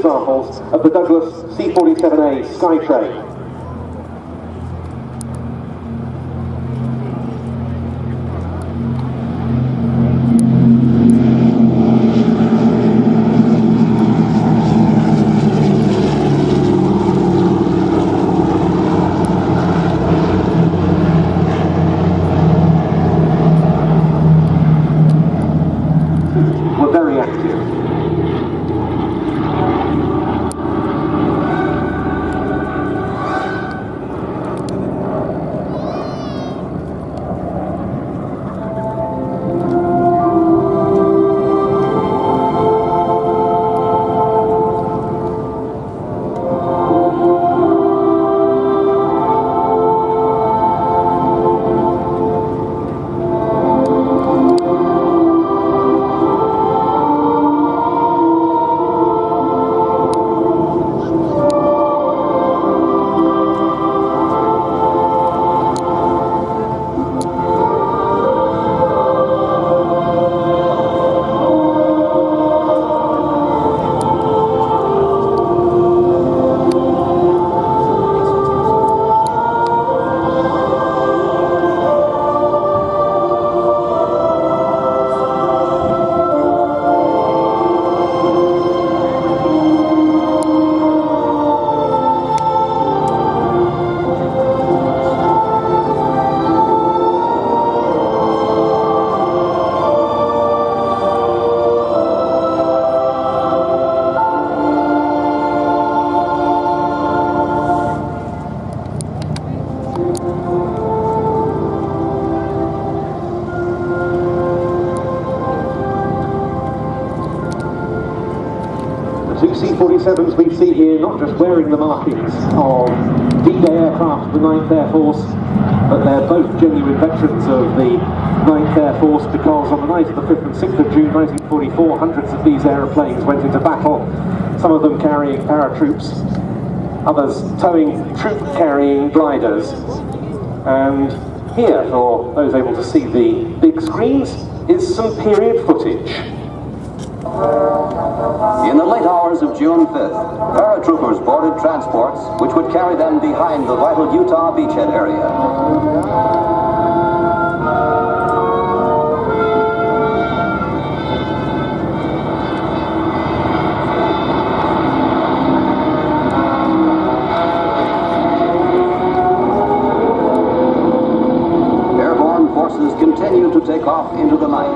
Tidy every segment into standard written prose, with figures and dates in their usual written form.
examples of the Douglas C-47A Skytrain. Were very active. The two C-47s we see here not just wearing the markings of D-Day aircraft of the 9th Air Force, but they're both genuine veterans of the 9th Air Force, because on the night of the 5th and 6th of June 1944, hundreds of these aeroplanes went into battle, some of them carrying paratroops, others towing troop-carrying gliders. And here, for those able to see the big screens, is some period footage. In the late hours of June 5th, paratroopers boarded transports which would carry them behind the vital Utah beachhead area. Airborne forces continue to take off into the night.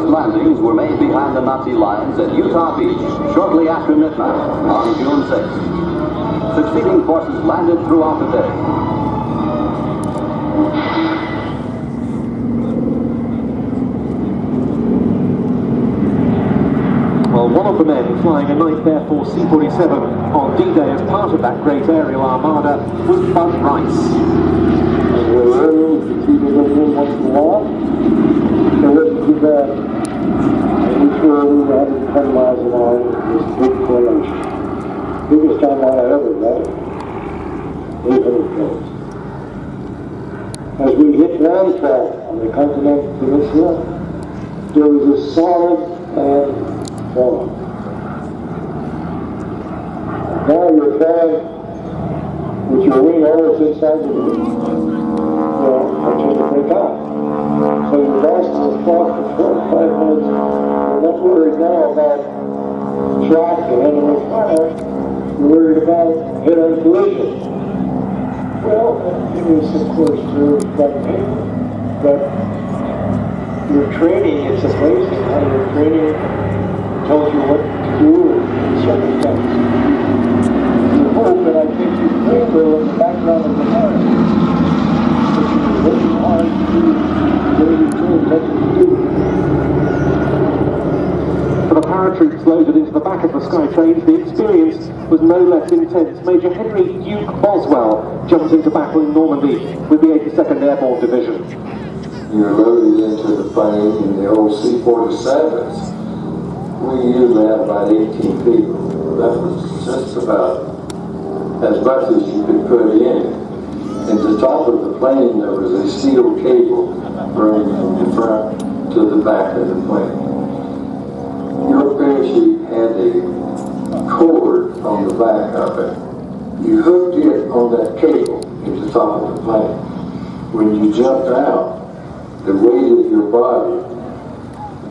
Landings were made behind the Nazi lines at Utah Beach shortly after midnight on June 6th. Succeeding forces landed throughout the day. Well, one of the men flying a 9th Air Force C-47 on D-Day as part of that great aerial armada was Bud Rice. And we were early to see the little once in a while. So it wasn't too bad. And we flew over 110 miles an hour in this big formation. Biggest time I ever made. 800 knots. As we hit landfall on the continental peninsula, there was a solid land fall. Now you're flying with your wing always inside the until you take off. So you lost the clock for 4 or 5 minutes. You're not worried now about track and enemy fire. You're worried about head-on collision. Well, it is of course true, but your training, it's amazing how your training tells you what to do in certain things. You hope, and I think you train well in the background of the mind, but you're working hard to do what you train what you do. For the paratroops loaded into the back of the Skytrain, the experience was no less intense. Major Henry Duke Boswell jumped into battle in Normandy with the 82nd Airborne Division. You're loaded into the plane in the old C-47s. We usually had about 18 people. That was just about as much as you could put in. the top of the plane there was a steel cable running from the front to the back of the plane. Your parachute had a cord on the back of it. You hooked it on that cable at the top of the plane. When you jumped out, the weight of your body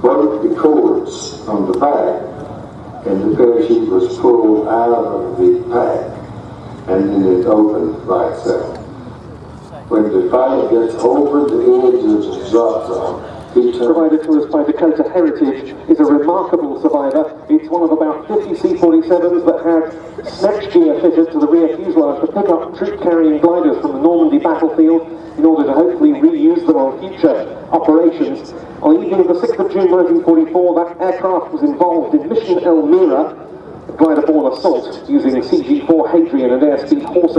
broke the cords on the back, and the parachute was pulled out of the pack, and then it opened by itself. When the pilot gets over the edge of the drop zone, provided to us by Dakota Heritage is a remarkable survivor. It's one of about 50 C-47s that had snatch gear fitted to the rear fuselage to pick up troop-carrying gliders from the Normandy battlefield in order to hopefully reuse them on future operations. On the evening of the 6th of June 1944, that aircraft was involved in Mission Elmira, a glider-borne assault using CG-4 Hadrian and airspeed horse